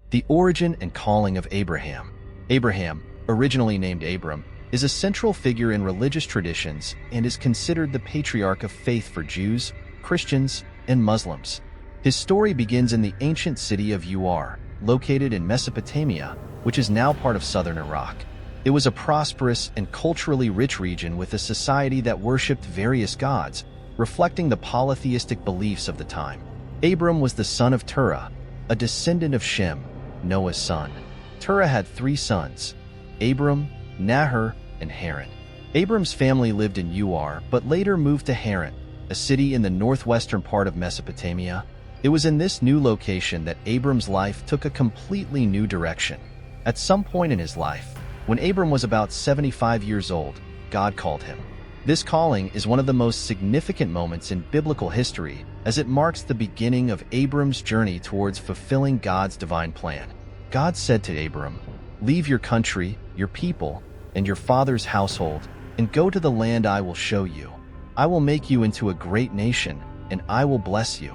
The origin and calling of Abraham. Abraham, originally named Abram, is a central figure in religious traditions and is considered the patriarch of faith for Jews, Christians, and Muslims. His story begins in the ancient city of Ur, located in Mesopotamia, which is now part of southern Iraq. It was a prosperous and culturally rich region with a society that worshipped various gods, reflecting the polytheistic beliefs of the time. Abram was the son of Terah, a descendant of Shem, Noah's son. Terah had 3 sons, Abram, Nahor, and Haran. Abram's family lived in Ur, but later moved to Haran, a city in the northwestern part of Mesopotamia. It was in this new location that Abram's life took a completely new direction. At some point in his life, when Abram was about 75 years old, God called him. This calling is one of the most significant moments in biblical history, as it marks the beginning of Abram's journey towards fulfilling God's divine plan. God said to Abram, "Leave your country, your people, and your father's household, and go to the land I will show you. I will make you into a great nation, and I will bless you.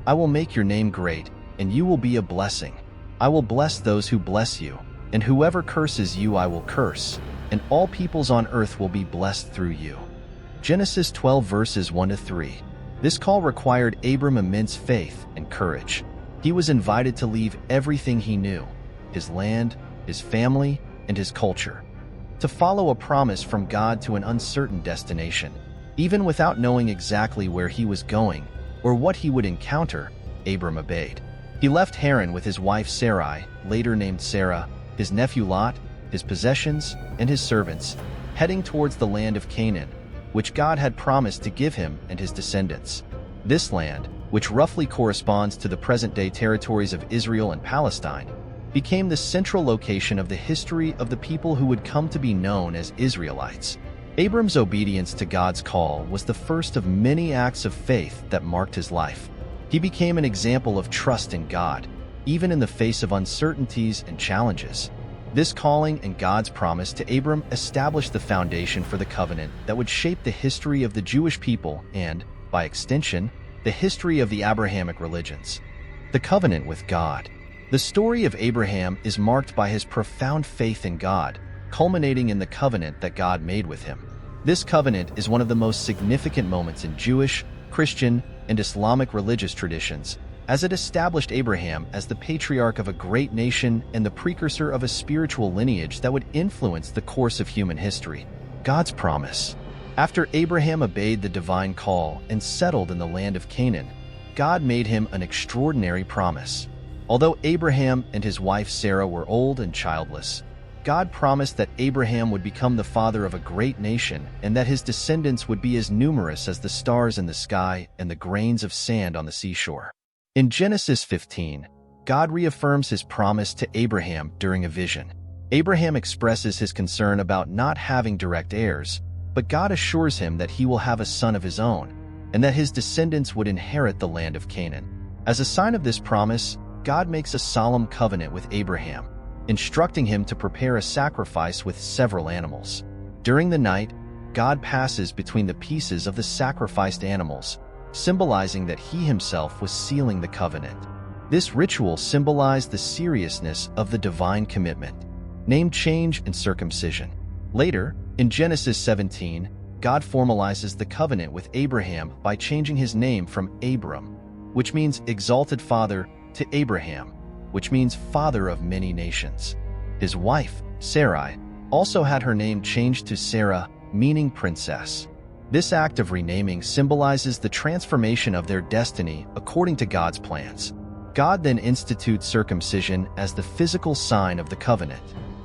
I will make your name great, and you will be a blessing. I will bless those who bless you, and whoever curses you I will curse, and all peoples on earth will be blessed through you." Genesis 12 verses 1-3. This call required Abram immense faith and courage. He was invited to leave everything he knew, his land, his family, and his culture, to follow a promise from God to an uncertain destination. Even without knowing exactly where he was going or what he would encounter, Abram obeyed. He left Haran with his wife Sarai, later named Sarah, his nephew Lot, his possessions, and his servants, heading towards the land of Canaan, which God had promised to give him and his descendants. This land, which roughly corresponds to the present-day territories of Israel and Palestine, became the central location of the history of the people who would come to be known as Israelites. Abram's obedience to God's call was the first of many acts of faith that marked his life. He became an example of trust in God, even in the face of uncertainties and challenges. This calling and God's promise to Abram established the foundation for the covenant that would shape the history of the Jewish people and, by extension, the history of the Abrahamic religions. The covenant with God. The story of Abraham is marked by his profound faith in God, culminating in the covenant that God made with him. This covenant is one of the most significant moments in Jewish, Christian, and Islamic religious traditions, as it established Abraham as the patriarch of a great nation and the precursor of a spiritual lineage that would influence the course of human history. God's promise. After Abraham obeyed the divine call and settled in the land of Canaan, God made him an extraordinary promise. Although Abraham and his wife Sarah were old and childless, God promised that Abraham would become the father of a great nation and that his descendants would be as numerous as the stars in the sky and the grains of sand on the seashore. In Genesis 15, God reaffirms his promise to Abraham during a vision. Abraham expresses his concern about not having direct heirs, but God assures him that he will have a son of his own, and that his descendants would inherit the land of Canaan. As a sign of this promise, God makes a solemn covenant with Abraham, instructing him to prepare a sacrifice with several animals. During the night, God passes between the pieces of the sacrificed animals, symbolizing that he himself was sealing the covenant. This ritual symbolized the seriousness of the divine commitment. Name change and circumcision. Later, in Genesis 17, God formalizes the covenant with Abraham by changing his name from Abram, which means exalted father, to Abraham, which means father of many nations. His wife, Sarai, also had her name changed to Sarah, meaning princess. This act of renaming symbolizes the transformation of their destiny according to God's plans. God then institutes circumcision as the physical sign of the covenant.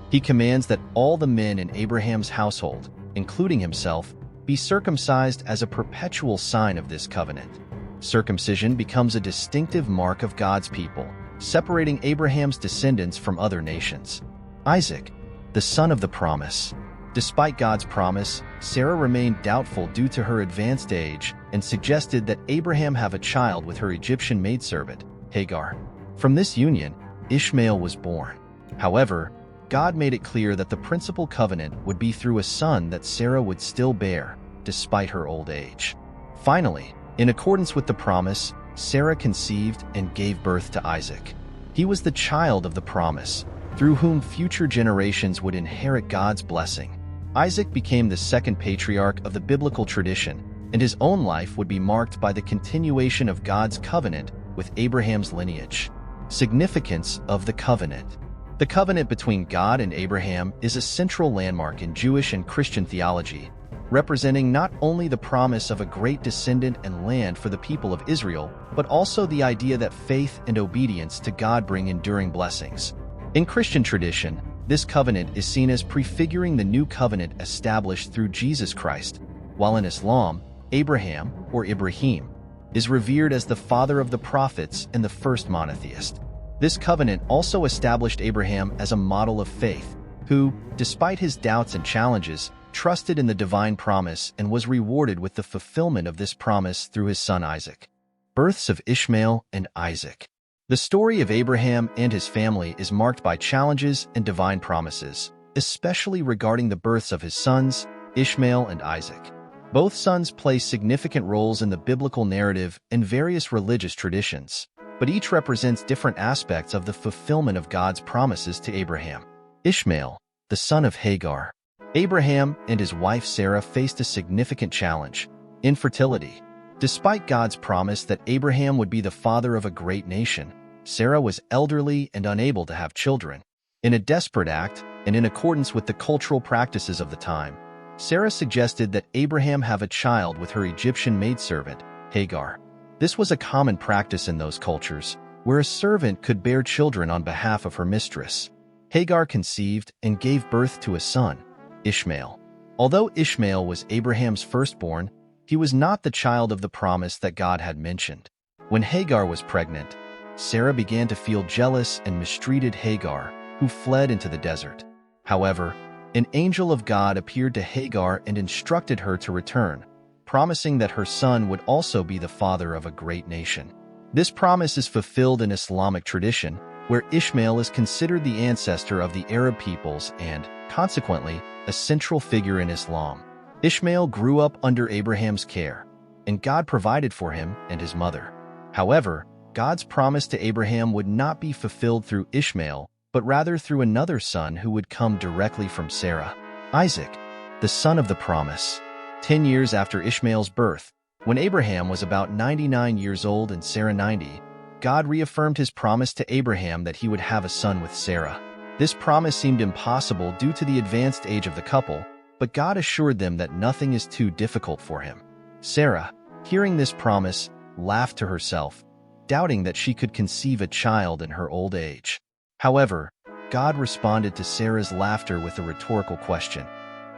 He commands that all the men in Abraham's household, including himself, be circumcised as a perpetual sign of this covenant. Circumcision becomes a distinctive mark of God's people, separating Abraham's descendants from other nations. Isaac, the son of the promise. Despite God's promise, Sarah remained doubtful due to her advanced age and suggested that Abraham have a child with her Egyptian maidservant, Hagar. From this union, Ishmael was born. However, God made it clear that the principal covenant would be through a son that Sarah would still bear, despite her old age. Finally, in accordance with the promise, Sarah conceived and gave birth to Isaac. He was the child of the promise, through whom future generations would inherit God's blessing. Isaac became the second patriarch of the biblical tradition, and his own life would be marked by the continuation of God's covenant with Abraham's lineage. Significance of the covenant. The covenant between God and Abraham is a central landmark in Jewish and Christian theology, representing not only the promise of a great descendant and land for the people of Israel, but also the idea that faith and obedience to God bring enduring blessings. In Christian tradition, this covenant is seen as prefiguring the new covenant established through Jesus Christ, while in Islam, Abraham, or Ibrahim, is revered as the father of the prophets and the first monotheist. This covenant also established Abraham as a model of faith, who, despite his doubts and challenges, trusted in the divine promise and was rewarded with the fulfillment of this promise through his son Isaac. Births of Ishmael and Isaac. The story of Abraham and his family is marked by challenges and divine promises, especially regarding the births of his sons, Ishmael and Isaac. Both sons play significant roles in the biblical narrative and various religious traditions, but each represents different aspects of the fulfillment of God's promises to Abraham. Ishmael, the son of Hagar. Abraham and his wife Sarah faced a significant challenge: infertility. Despite God's promise that Abraham would be the father of a great nation, Sarah was elderly and unable to have children. In a desperate act, and in accordance with the cultural practices of the time, Sarah suggested that Abraham have a child with her Egyptian maidservant, Hagar. This was a common practice in those cultures, where a servant could bear children on behalf of her mistress. Hagar conceived and gave birth to a son, Ishmael. Although Ishmael was Abraham's firstborn, he was not the child of the promise that God had mentioned. When Hagar was pregnant, Sarah began to feel jealous and mistreated Hagar, who fled into the desert. However, an angel of God appeared to Hagar and instructed her to return, promising that her son would also be the father of a great nation. This promise is fulfilled in Islamic tradition, where Ishmael is considered the ancestor of the Arab peoples and, consequently, a central figure in Islam. Ishmael grew up under Abraham's care, and God provided for him and his mother. However, God's promise to Abraham would not be fulfilled through Ishmael, but rather through another son who would come directly from Sarah, Isaac, the son of the promise. 10 years after Ishmael's birth, when Abraham was about 99 years old and Sarah 90, God reaffirmed his promise to Abraham that he would have a son with Sarah. This promise seemed impossible due to the advanced age of the couple, but God assured them that nothing is too difficult for him. Sarah, hearing this promise, laughed to herself, doubting that she could conceive a child in her old age. However, God responded to Sarah's laughter with a rhetorical question: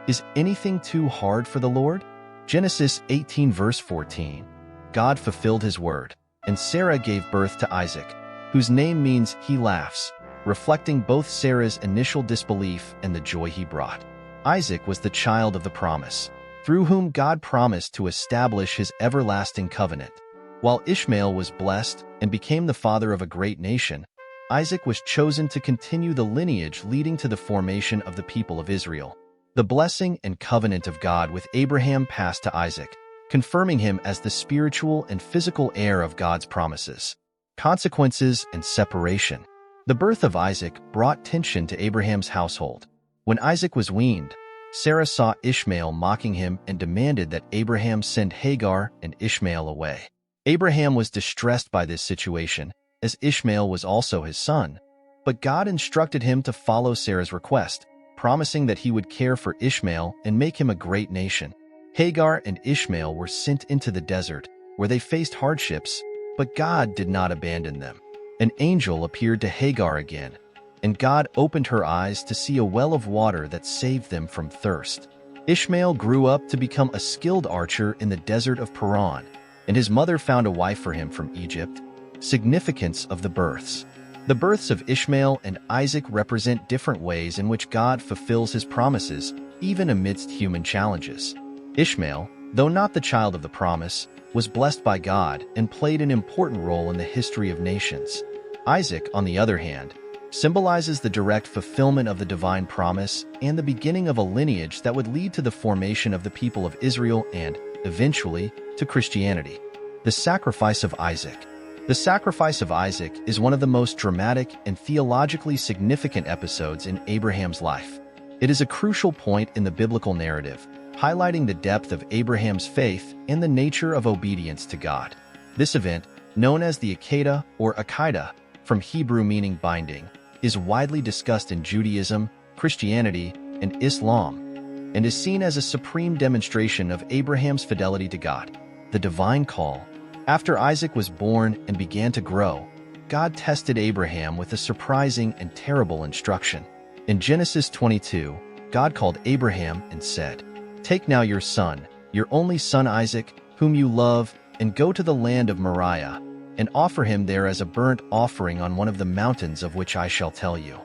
"Is anything too hard for the Lord?" Genesis 18 verse 14. God fulfilled his word, and Sarah gave birth to Isaac, whose name means "he laughs," reflecting both Sarah's initial disbelief and the joy he brought. Isaac was the child of the promise, through whom God promised to establish his everlasting covenant. While Ishmael was blessed and became the father of a great nation, Isaac was chosen to continue the lineage leading to the formation of the people of Israel. The blessing and covenant of God with Abraham passed to Isaac, confirming him as the spiritual and physical heir of God's promises. Consequences and separation. The birth of Isaac brought tension to Abraham's household. When Isaac was weaned, Sarah saw Ishmael mocking him and demanded that Abraham send Hagar and Ishmael away. Abraham was distressed by this situation, as Ishmael was also his son, but God instructed him to follow Sarah's request, promising that he would care for Ishmael and make him a great nation. Hagar and Ishmael were sent into the desert, where they faced hardships, but God did not abandon them. An angel appeared to Hagar again, and God opened her eyes to see a well of water that saved them from thirst. Ishmael grew up to become a skilled archer in the desert of Paran, and his mother found a wife for him from Egypt. Significance of the births. The births of Ishmael and Isaac represent different ways in which God fulfills his promises, even amidst human challenges. Ishmael, though not the child of the promise, was blessed by God and played an important role in the history of nations. Isaac, on the other hand, symbolizes the direct fulfillment of the divine promise and the beginning of a lineage that would lead to the formation of the people of Israel and, eventually, to Christianity. The sacrifice of Isaac. The sacrifice of Isaac is one of the most dramatic and theologically significant episodes in Abraham's life. It is a crucial point in the biblical narrative, highlighting the depth of Abraham's faith and the nature of obedience to God. This event, known as the Akedah or Akedah, from Hebrew meaning binding, is widely discussed in Judaism, Christianity, and Islam, and is seen as a supreme demonstration of Abraham's fidelity to God. The divine call. After Isaac was born and began to grow, God tested Abraham with a surprising and terrible instruction. In Genesis 22, God called Abraham and said, "Take now your son, your only son Isaac, whom you love, and go to the land of Moriah, and offer him there as a burnt offering on one of the mountains of which I shall tell you."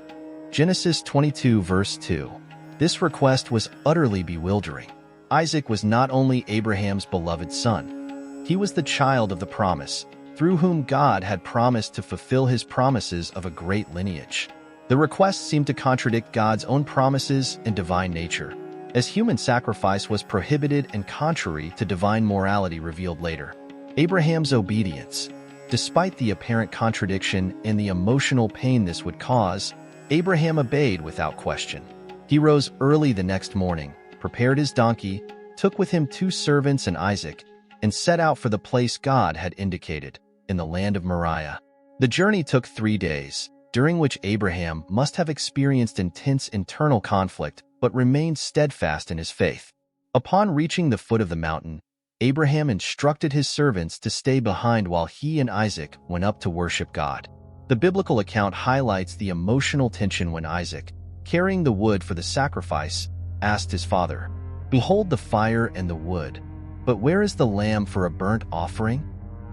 Genesis 22 verse 2. This request was utterly bewildering. Isaac was not only Abraham's beloved son. He was the child of the promise, through whom God had promised to fulfill his promises of a great lineage. The request seemed to contradict God's own promises and divine nature, as human sacrifice was prohibited and contrary to divine morality revealed later. Abraham's obedience. Despite the apparent contradiction and the emotional pain this would cause, Abraham obeyed without question. He rose early the next morning, prepared his donkey, took with him 2 servants and Isaac, and set out for the place God had indicated, in the land of Moriah. The journey took 3 days, during which Abraham must have experienced intense internal conflict but remained steadfast in his faith. Upon reaching the foot of the mountain, Abraham instructed his servants to stay behind while he and Isaac went up to worship God. The biblical account highlights the emotional tension when Isaac, carrying the wood for the sacrifice, asked his father, "Behold the fire and the wood, but where is the lamb for a burnt offering?"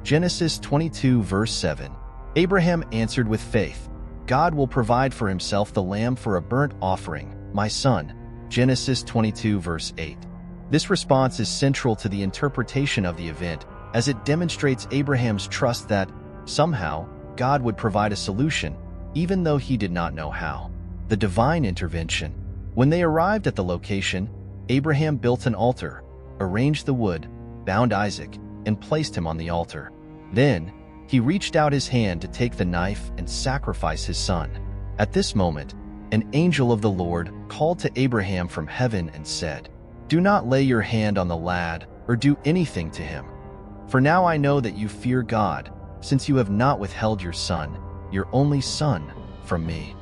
Genesis 22 verse 7. Abraham answered with faith, "God will provide for himself the lamb for a burnt offering, my son." Genesis 22 verse 8. This response is central to the interpretation of the event, as it demonstrates Abraham's trust that, somehow, God would provide a solution, even though he did not know how. The divine intervention. When they arrived at the location, Abraham built an altar, arranged the wood, bound Isaac, and placed him on the altar. Then, he reached out his hand to take the knife and sacrifice his son. At this moment, an angel of the Lord called to Abraham from heaven and said, "Do not lay your hand on the lad or do anything to him. For now I know that you fear God, since you have not withheld your son, your only son, from me."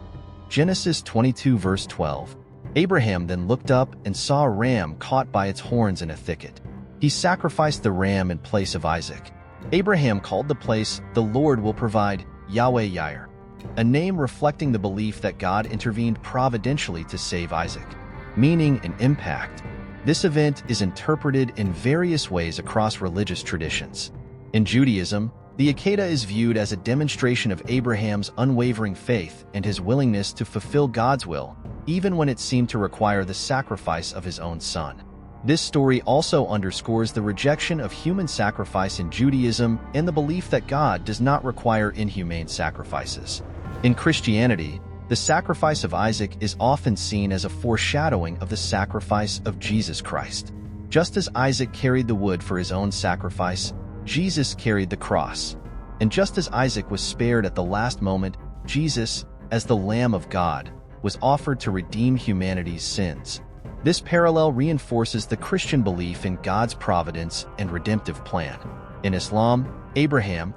Genesis 22 verse 12. Abraham then looked up and saw a ram caught by its horns in a thicket. He sacrificed the ram in place of Isaac. Abraham called the place, "The Lord will provide," Yahweh Yireh, a name reflecting the belief that God intervened providentially to save Isaac. Meaning and impact. This event is interpreted in various ways across religious traditions. In Judaism, the Akedah is viewed as a demonstration of Abraham's unwavering faith and his willingness to fulfill God's will, even when it seemed to require the sacrifice of his own son. This story also underscores the rejection of human sacrifice in Judaism and the belief that God does not require inhumane sacrifices. In Christianity, the sacrifice of Isaac is often seen as a foreshadowing of the sacrifice of Jesus Christ. Just as Isaac carried the wood for his own sacrifice, Jesus carried the cross. And just as Isaac was spared at the last moment, Jesus, as the Lamb of God, was offered to redeem humanity's sins. This parallel reinforces the Christian belief in God's providence and redemptive plan. In Islam, Ibrahim,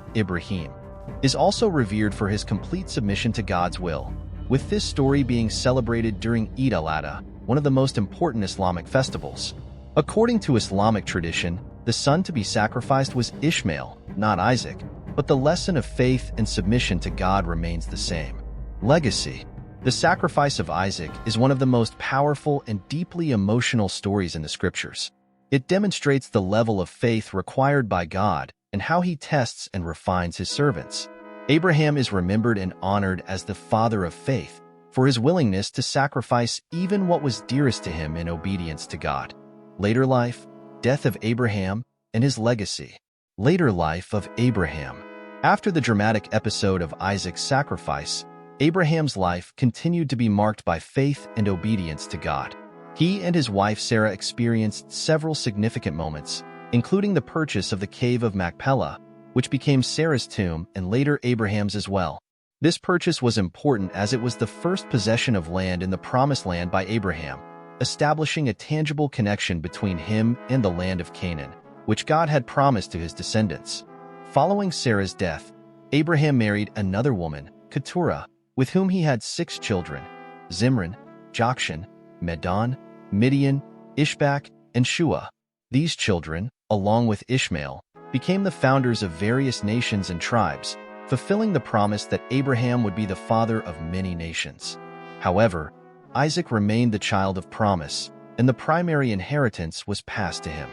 is also revered for his complete submission to God's will, with this story being celebrated during Eid al-Adha, one of the most important Islamic festivals. According to Islamic tradition, the son to be sacrificed was Ishmael, not Isaac, but the lesson of faith and submission to God remains the same. Legacy. The sacrifice of Isaac is one of the most powerful and deeply emotional stories in the scriptures. It demonstrates the level of faith required by God and how he tests and refines his servants. Abraham is remembered and honored as the father of faith for his willingness to sacrifice even what was dearest to him in obedience to God. Later life, death of Abraham, and his legacy. Later life of Abraham. After the dramatic episode of Isaac's sacrifice, Abraham's life continued to be marked by faith and obedience to God. He and his wife Sarah experienced several significant moments, including the purchase of the cave of Machpelah, which became Sarah's tomb and later Abraham's as well. This purchase was important as it was the first possession of land in the Promised Land by Abraham, establishing a tangible connection between him and the land of Canaan, which God had promised to his descendants. Following Sarah's death, Abraham married another woman, Keturah, with whom he had 6 children: Zimran, Jokshan, Medan, Midian, Ishbak, and Shua. These children, along with Ishmael, became the founders of various nations and tribes, fulfilling the promise that Abraham would be the father of many nations. However, Isaac remained the child of promise, and the primary inheritance was passed to him.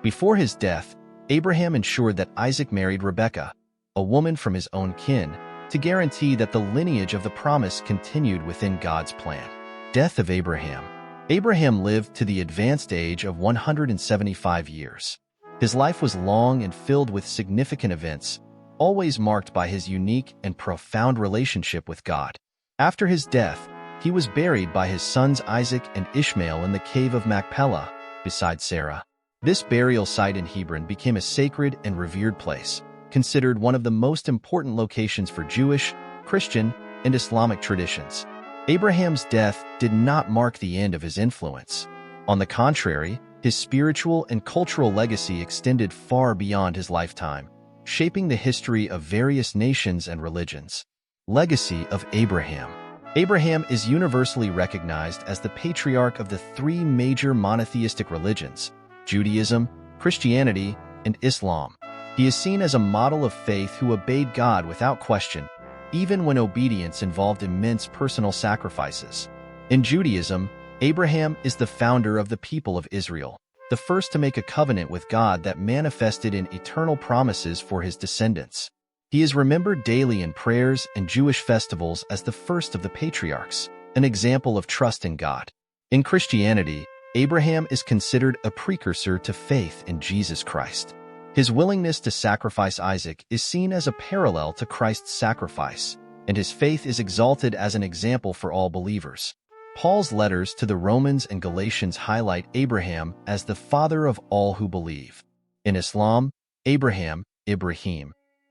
Before his death, Abraham ensured that Isaac married Rebekah, a woman from his own kin, to guarantee that the lineage of the promise continued within God's plan. Death of Abraham. Abraham lived to the advanced age of 175 years. His life was long and filled with significant events, always marked by his unique and profound relationship with God. After his death, he was buried by his sons Isaac and Ishmael in the cave of Machpelah, beside Sarah. This burial site in Hebron became a sacred and revered place, considered one of the most important locations for Jewish, Christian, and Islamic traditions. Abraham's death did not mark the end of his influence. On the contrary, his spiritual and cultural legacy extended far beyond his lifetime, shaping the history of various nations and religions. Legacy of Abraham. Abraham is universally recognized as the patriarch of the 3 major monotheistic religions: Judaism, Christianity, and Islam. He is seen as a model of faith who obeyed God without question, even when obedience involved immense personal sacrifices. In Judaism, Abraham is the founder of the people of Israel, the first to make a covenant with God that manifested in eternal promises for his descendants. He is remembered daily in prayers and Jewish festivals as the first of the patriarchs, an example of trust in God. In Christianity, Abraham is considered a precursor to faith in Jesus Christ. His willingness to sacrifice Isaac is seen as a parallel to Christ's sacrifice, and his faith is exalted as an example for all believers. Paul's letters to the Romans and Galatians highlight Abraham as the father of all who believe. In Islam, Ibrahim,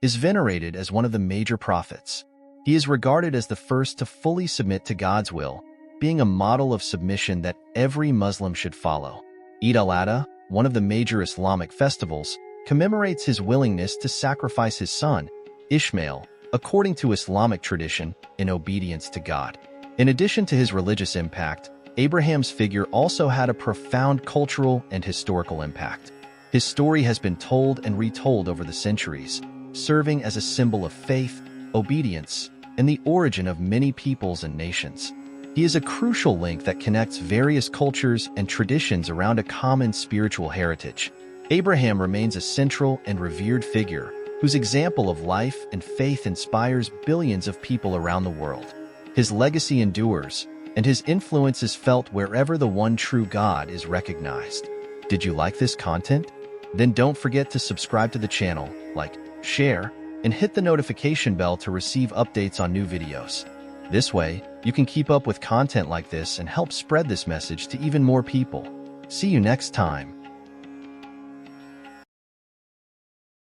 is venerated as one of the major prophets. He is regarded as the first to fully submit to God's will, being a model of submission that every Muslim should follow. Eid al-Adha, one of the major Islamic festivals, commemorates his willingness to sacrifice his son, Ishmael, according to Islamic tradition, in obedience to God. In addition to his religious impact, Abraham's figure also had a profound cultural and historical impact. His story has been told and retold over the centuries, serving as a symbol of faith, obedience, and the origin of many peoples and nations. He is a crucial link that connects various cultures and traditions around a common spiritual heritage. Abraham remains a central and revered figure, whose example of life and faith inspires billions of people around the world. His legacy endures, and his influence is felt wherever the one true God is recognized. Did you like this content? Then don't forget to subscribe to the channel, like, share, and hit the notification bell to receive updates on new videos. This way, you can keep up with content like this and help spread this message to even more people. See you next time.